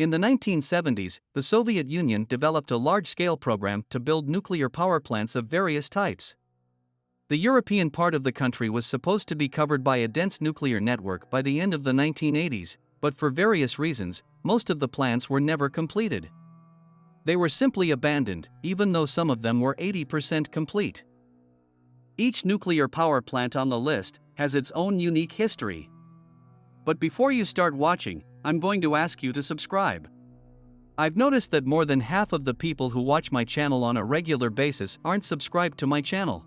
In the 1970s, the Soviet Union developed a large-scale program to build nuclear power plants of various types. The European part of the country was supposed to be covered by a dense nuclear network by the end of the 1980s, but for various reasons, most of the plants were never completed. They were simply abandoned, even though some of them were 80% complete. Each nuclear power plant on the list has its own unique history. But before you start watching, I'm going to ask you to subscribe. I've noticed that more than half of the people who watch my channel on a regular basis aren't subscribed to my channel.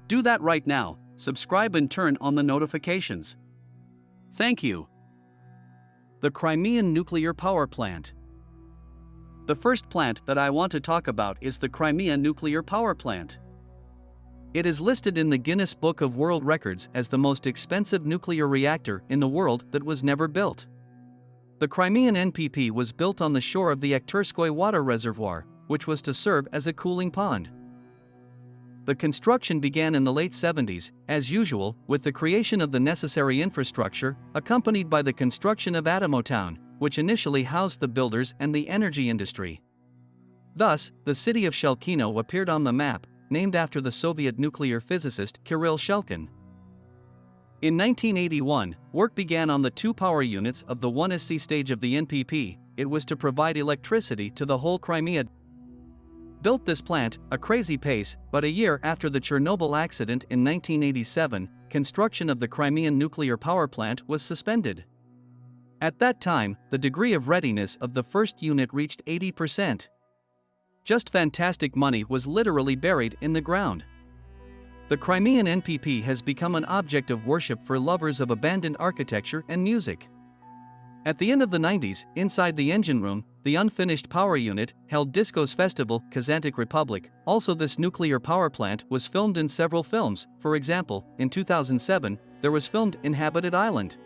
Do that right now, subscribe and turn on the notifications. Thank you. The Crimean Nuclear Power Plant. The first plant that I want to talk about is the Crimea Nuclear Power Plant. It is listed in the Guinness Book of World Records as the most expensive nuclear reactor in the world that was never built. The Crimean NPP was built on the shore of the Akhturskoye water reservoir, which was to serve as a cooling pond. The construction began in the late 70s, as usual, with the creation of the necessary infrastructure, accompanied by the construction of Atomotown, which initially housed the builders and the energy industry. Thus, the city of Shchekino appeared on the map, named after the Soviet nuclear physicist Kirill Shchelkin. In 1981, work began on the two power units of the 1SC stage of the NPP. It was to provide electricity to the whole Crimea. Built this plant, a crazy pace, but a year after the Chernobyl accident in 1987, construction of the Crimean nuclear power plant was suspended. At that time, the degree of readiness of the first unit reached 80%. Just fantastic money was literally buried in the ground. The Crimean NPP has become an object of worship for lovers of abandoned architecture and music. At the end of the 90s, inside the engine room, the unfinished power unit held Disco's festival, Kazantek Republic. Also, this nuclear power plant was filmed in several films. For example, in 2007, there was filmed Inhabited Island.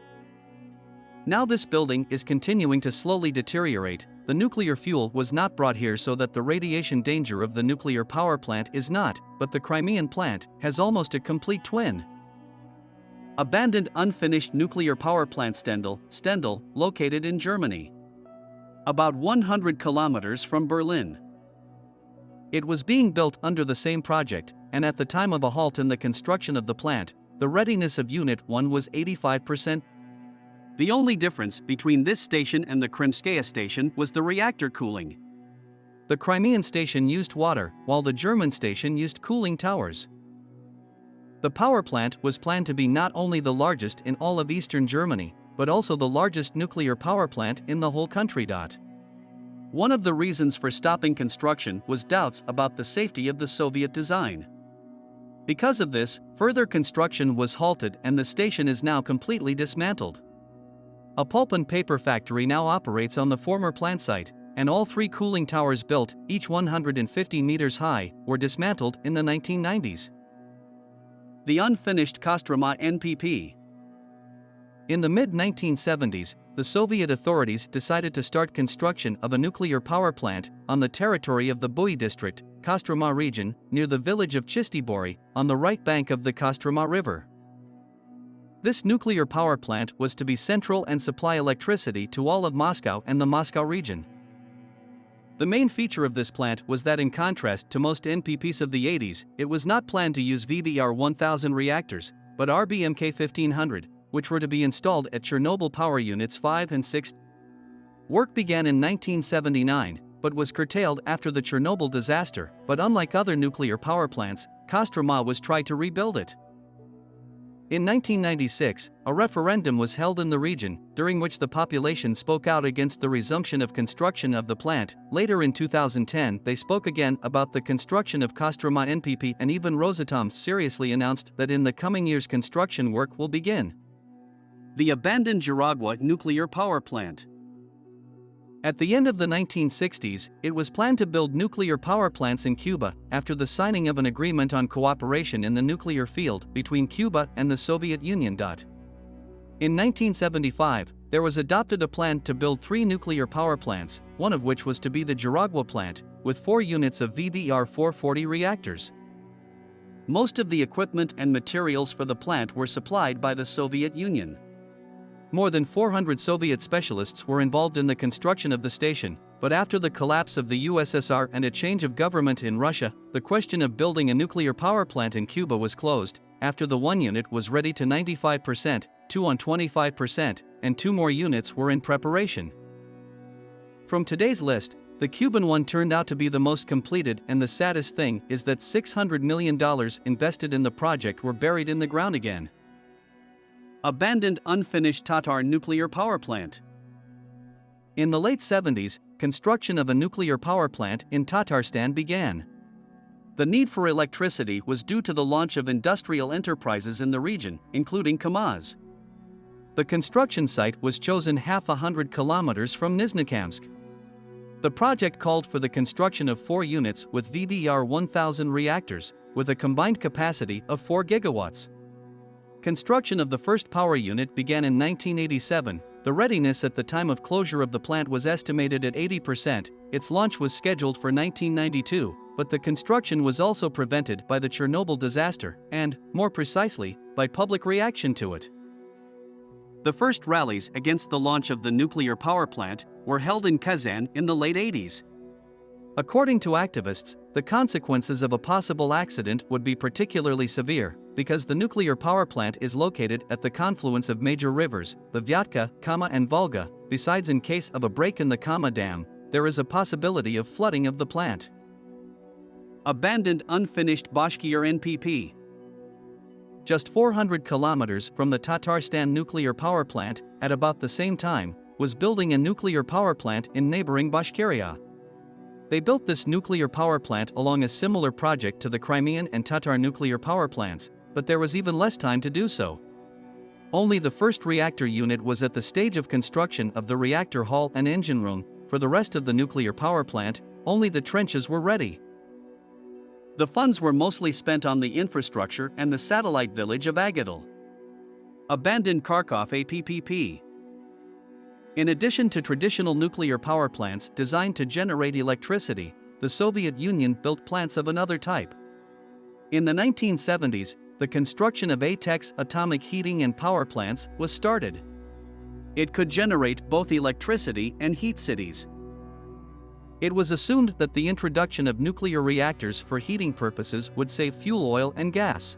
Now this building is continuing to slowly deteriorate. The nuclear fuel was not brought here so that the radiation danger of the nuclear power plant is not, but the Crimean plant has almost a complete twin. Abandoned unfinished nuclear power plant Stendal, located in Germany. About 100 kilometers from Berlin. It was being built under the same project, and at the time of a halt in the construction of the plant, the readiness of Unit 1 was 85%. The only difference between this station and the Krimskaya station was the reactor cooling. The Crimean station used water, while the German station used cooling towers. The power plant was planned to be not only the largest in all of eastern Germany, but also the largest nuclear power plant in the whole country. One of the reasons for stopping construction was doubts about the safety of the Soviet design. Because of this, further construction was halted and the station is now completely dismantled. A pulp and paper factory now operates on the former plant site, and all three cooling towers built, each 150 meters high, were dismantled in the 1990s. The unfinished Kostroma NPP. In the mid-1970s, the Soviet authorities decided to start construction of a nuclear power plant on the territory of the Buy district, Kostroma region, near the village of Chistibori, on the right bank of the Kostroma River. This nuclear power plant was to be central and supply electricity to all of Moscow and the Moscow region. The main feature of this plant was that, in contrast to most NPPs of the 80s, it was not planned to use VVR-1000 reactors, but RBMK-1500, which were to be installed at Chernobyl power units 5 and 6. Work began in 1979, but was curtailed after the Chernobyl disaster. But unlike other nuclear power plants, Kostroma was tried to rebuild it. In 1996, a referendum was held in the region, during which the population spoke out against the resumption of construction of the plant. Later in 2010, they spoke again about the construction of Kostroma NPP, and even Rosatom seriously announced that in the coming years construction work will begin. The abandoned Jaragua nuclear power plant. At the end of the 1960s, it was planned to build nuclear power plants in Cuba after the signing of an agreement on cooperation in the nuclear field between Cuba and the Soviet Union. In 1975, there was adopted a plan to build 3 nuclear power plants, one of which was to be the Jaragua plant, with 4 units of VVR-440 reactors. Most of the equipment and materials for the plant were supplied by the Soviet Union. More than 400 Soviet specialists were involved in the construction of the station, but after the collapse of the USSR and a change of government in Russia, the question of building a nuclear power plant in Cuba was closed, after the one unit was ready to 95%, two on 25%, and two more units were in preparation. From today's list, the Cuban one turned out to be the most completed, and the saddest thing is that $600 million invested in the project were buried in the ground again. Abandoned unfinished Tatar nuclear power plant. In the late 70s, construction of a nuclear power plant in Tatarstan began. The need for electricity was due to the launch of industrial enterprises in the region, including KAMAZ. The construction site was chosen half a hundred kilometers from Nizhnekamsk. The project called for the construction of 4 units with VVER 1000 reactors, with a combined capacity of 4 gigawatts. Construction of the first power unit began in 1987. The readiness at the time of closure of the plant was estimated at 80%. Its launch was scheduled for 1992, but the construction was also prevented by the Chernobyl disaster and, more precisely, by public reaction to it. The first rallies against the launch of the nuclear power plant were held in Kazan in the late 80s. According to activists, the consequences of a possible accident would be particularly severe, because the nuclear power plant is located at the confluence of major rivers, the Vyatka, Kama and Volga. Besides, in case of a break in the Kama Dam, there is a possibility of flooding of the plant. Abandoned unfinished Bashkir NPP. Just 400 kilometers from the Tatarstan nuclear power plant, at about the same time, was building a nuclear power plant in neighboring Bashkiria. They built this nuclear power plant along a similar project to the Crimean and Tatar nuclear power plants, but there was even less time to do so. Only the first reactor unit was at the stage of construction of the reactor hall and engine room. For the rest of the nuclear power plant, only the trenches were ready. The funds were mostly spent on the infrastructure and the satellite village of Agatil. Abandoned Kharkov APPP. In addition to traditional nuclear power plants designed to generate electricity, the Soviet Union built plants of another type. In the 1970s, the construction of ATEX atomic heating and power plants was started. It could generate both electricity and heat cities. It was assumed that the introduction of nuclear reactors for heating purposes would save fuel oil and gas.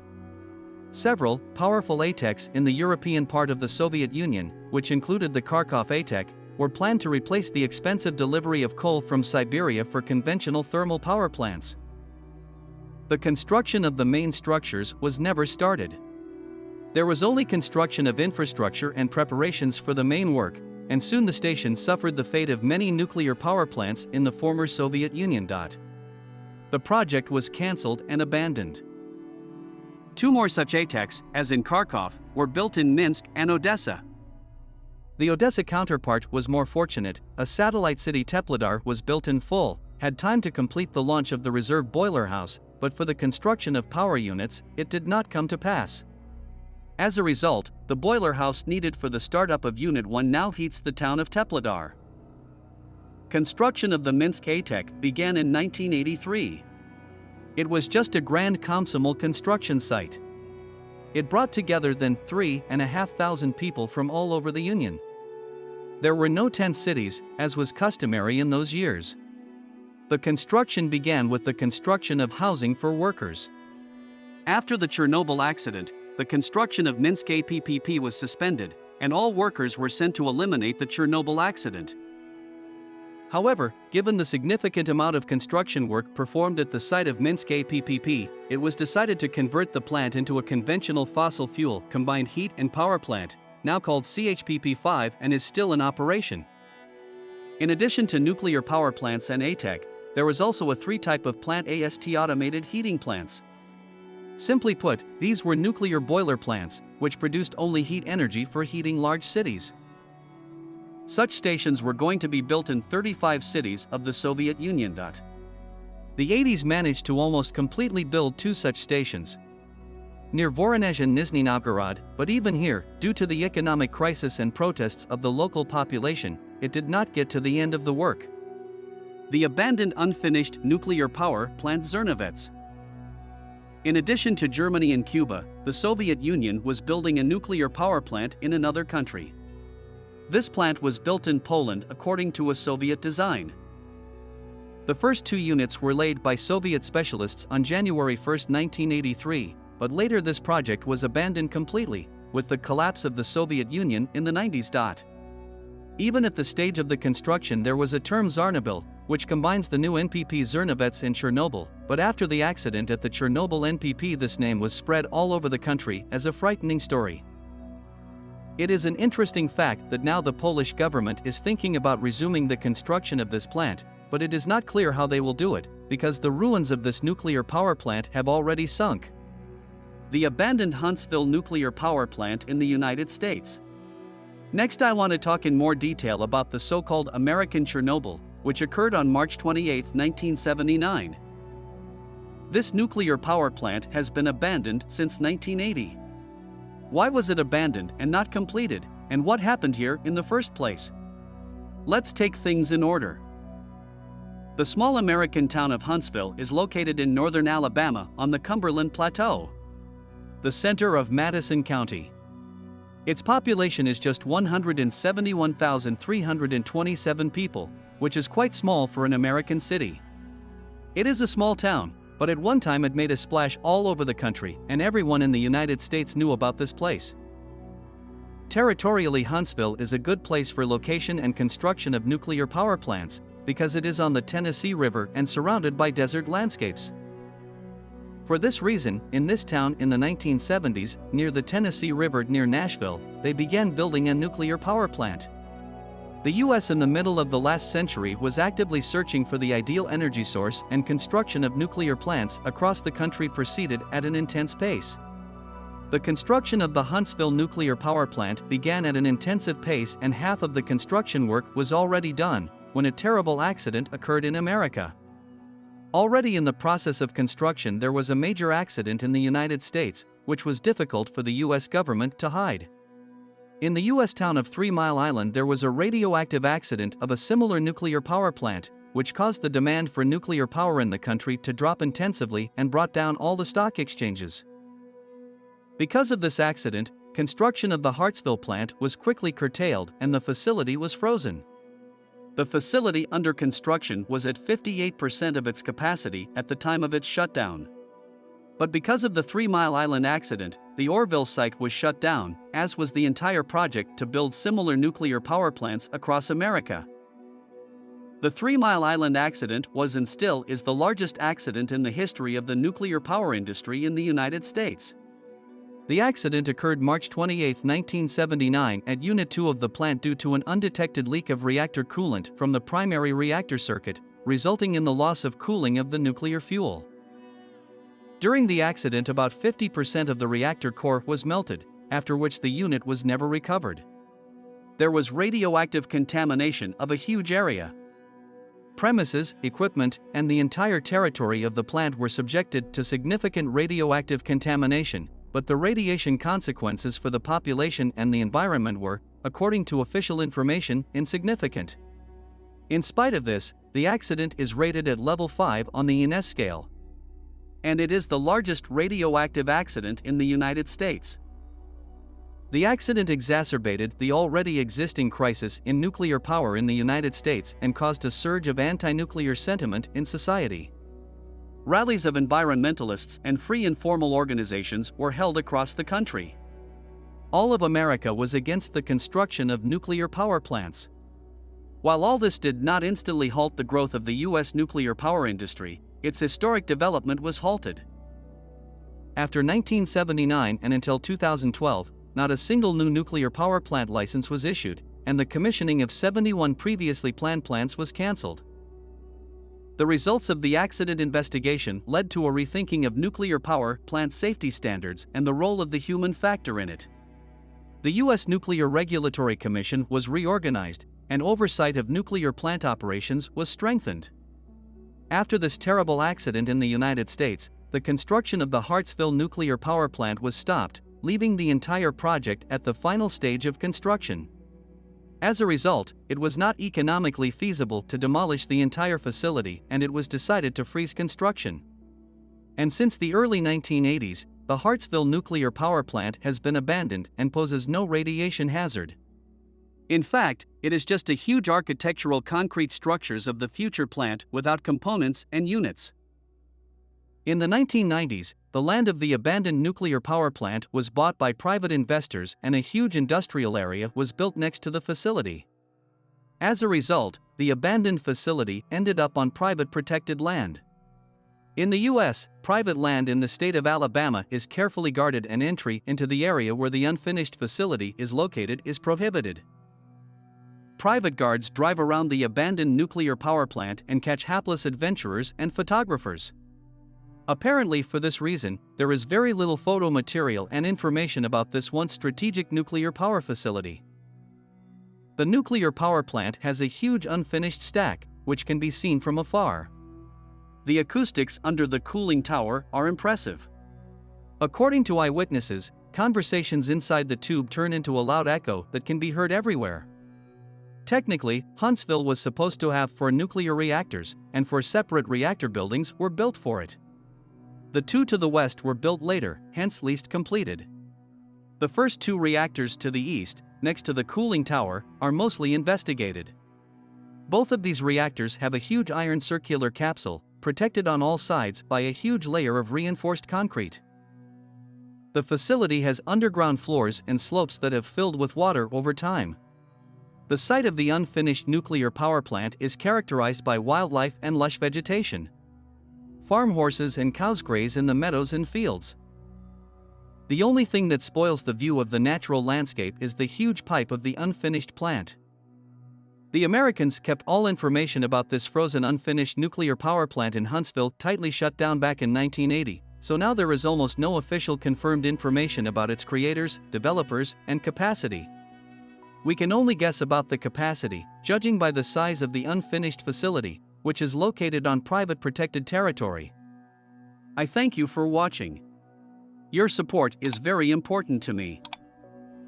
Several powerful ATEX in the European part of the Soviet Union, which included the Kharkov ATEC, were planned to replace the expensive delivery of coal from Siberia for conventional thermal power plants. The construction of the main structures was never started. There was only construction of infrastructure and preparations for the main work, and soon the station suffered the fate of many nuclear power plants in the former Soviet Union. The project was cancelled and abandoned. 2 more such ATEX, as in Kharkov, were built in Minsk and Odessa. The Odessa counterpart was more fortunate. A satellite city, Tepladar, was built in full, had time to complete the launch of the reserve boiler house, but for the construction of power units, it did not come to pass. As a result, the boiler house needed for the startup of Unit 1 now heats the town of Tepladar. Construction of the Minsk ATEC began in 1983. It was just a Grand Komsomol construction site. It brought together then 3,500 people from all over the Union. There were no tent cities, as was customary in those years. The construction began with the construction of housing for workers. After the Chernobyl accident, the construction of Minsk APPP was suspended, and all workers were sent to eliminate the Chernobyl accident. However, given the significant amount of construction work performed at the site of Minsk APPP, it was decided to convert the plant into a conventional fossil fuel combined heat and power plant, now called CHPP-5, and is still in operation. In addition to nuclear power plants and ATEC, there was also a 3-type of plant: AST automated heating plants. Simply put, these were nuclear boiler plants, which produced only heat energy for heating large cities. Such stations were going to be built in 35 cities of the Soviet Union. The 80s managed to almost completely build 2 such stations, near Voronezh and Nizhny Novgorod, but even here, due to the economic crisis and protests of the local population, it did not get to the end of the work. The abandoned unfinished nuclear power plant Zernovets. In addition to Germany and Cuba, the Soviet Union was building a nuclear power plant in another country. This plant was built in Poland according to a Soviet design. The first 2 units were laid by Soviet specialists on January 1, 1983, but later this project was abandoned completely, with the collapse of the Soviet Union in the 90s. Even at the stage of the construction there was a term Czarnobyl, which combines the new NPP Czernowets and Chernobyl, but after the accident at the Chernobyl NPP this name was spread all over the country as a frightening story. It is an interesting fact that now the Polish government is thinking about resuming the construction of this plant, but it is not clear how they will do it, because the ruins of this nuclear power plant have already sunk. The abandoned Huntsville nuclear power plant in the United States. Next, I want to talk in more detail about the so-called American Chernobyl, which occurred on March 28, 1979. This nuclear power plant has been abandoned since 1980. Why was it abandoned and not completed, and what happened here in the first place? Let's take things in order. The small American town of Huntsville is located in northern Alabama on the Cumberland Plateau, the center of Madison County. Its population is just 171,327 people, which is quite small for an American city. It is a small town, but at one time it made a splash all over the country, and everyone in the United States knew about this place. Territorially, Huntsville is a good place for location and construction of nuclear power plants, because it is on the Tennessee River and surrounded by desert landscapes. For this reason, in this town in the 1970s, near the Tennessee River near Nashville, they began building a nuclear power plant. The US in the middle of the last century was actively searching for the ideal energy source, and construction of nuclear plants across the country proceeded at an intense pace. The construction of the Huntsville nuclear power plant began at an intensive pace, and half of the construction work was already done when a terrible accident occurred in America. Already in the process of construction there was a major accident in the United States, which was difficult for the US government to hide. In the US town of 3 Mile Island there was a radioactive accident of a similar nuclear power plant, which caused the demand for nuclear power in the country to drop intensively and brought down all the stock exchanges. Because of this accident, construction of the Hartsville plant was quickly curtailed and the facility was frozen. The facility under construction was at 58% of its capacity at the time of its shutdown. But because of the 3 Mile Island accident, the Orville site was shut down, as was the entire project to build similar nuclear power plants across America. The 3 Mile Island accident was and still is the largest accident in the history of the nuclear power industry in the United States. The accident occurred March 28, 1979 at Unit 2 of the plant due to an undetected leak of reactor coolant from the primary reactor circuit, resulting in the loss of cooling of the nuclear fuel. During the accident about 50% of the reactor core was melted, after which the unit was never recovered. There was radioactive contamination of a huge area. Premises, equipment, and the entire territory of the plant were subjected to significant radioactive contamination, but the radiation consequences for the population and the environment were, according to official information, insignificant. In spite of this, the accident is rated at level 5 on the INES scale. And it is the largest radioactive accident in the United States. The accident exacerbated the already existing crisis in nuclear power in the United States and caused a surge of anti-nuclear sentiment in society. Rallies of environmentalists and free informal organizations were held across the country. All of America was against the construction of nuclear power plants. While all this did not instantly halt the growth of the U.S. nuclear power industry, its historic development was halted. After 1979 and until 2012, not a single new nuclear power plant license was issued, and the commissioning of 71 previously planned plants was cancelled. The results of the accident investigation led to a rethinking of nuclear power plant safety standards and the role of the human factor in it. The U.S. Nuclear Regulatory Commission was reorganized, and oversight of nuclear plant operations was strengthened. After this terrible accident in the United States, the construction of the Hartsville nuclear power plant was stopped, leaving the entire project at the final stage of construction. As a result, it was not economically feasible to demolish the entire facility, and it was decided to freeze construction. And since the early 1980s, the Hartsville nuclear power plant has been abandoned and poses no radiation hazard. In fact, it is just a huge architectural concrete structures of the future plant without components and units. In the 1990s, the land of the abandoned nuclear power plant was bought by private investors and a huge industrial area was built next to the facility. As a result, the abandoned facility ended up on private protected land. In the US, private land in the state of Alabama is carefully guarded and entry into the area where the unfinished facility is located is prohibited. Private guards drive around the abandoned nuclear power plant and catch hapless adventurers and photographers. Apparently, for this reason, there is very little photo material and information about this once strategic nuclear power facility. The nuclear power plant has a huge unfinished stack, which can be seen from afar. The acoustics under the cooling tower are impressive. According to eyewitnesses, conversations inside the tube turn into a loud echo that can be heard everywhere. Technically, Huntsville was supposed to have 4 nuclear reactors, and 4 separate reactor buildings were built for it. The 2 to the west were built later, hence least completed. The first 2 reactors to the east, next to the cooling tower, are mostly investigated. Both of these reactors have a huge iron circular capsule, protected on all sides by a huge layer of reinforced concrete. The facility has underground floors and slopes that have filled with water over time. The site of the unfinished nuclear power plant is characterized by wildlife and lush vegetation. Farm horses and cows graze in the meadows and fields. The only thing that spoils the view of the natural landscape is the huge pipe of the unfinished plant. The Americans kept all information about this frozen unfinished nuclear power plant in Huntsville tightly shut down back in 1980, so now there is almost no official confirmed information about its creators, developers, and capacity. We can only guess about the capacity, judging by the size of the unfinished facility, which is located on private protected territory. I thank you for watching. Your support is very important to me.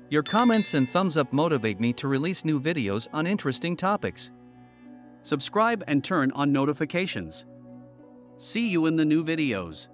Your comments and thumbs up motivate me to release new videos on interesting topics. Subscribe and turn on notifications. See you in the new videos.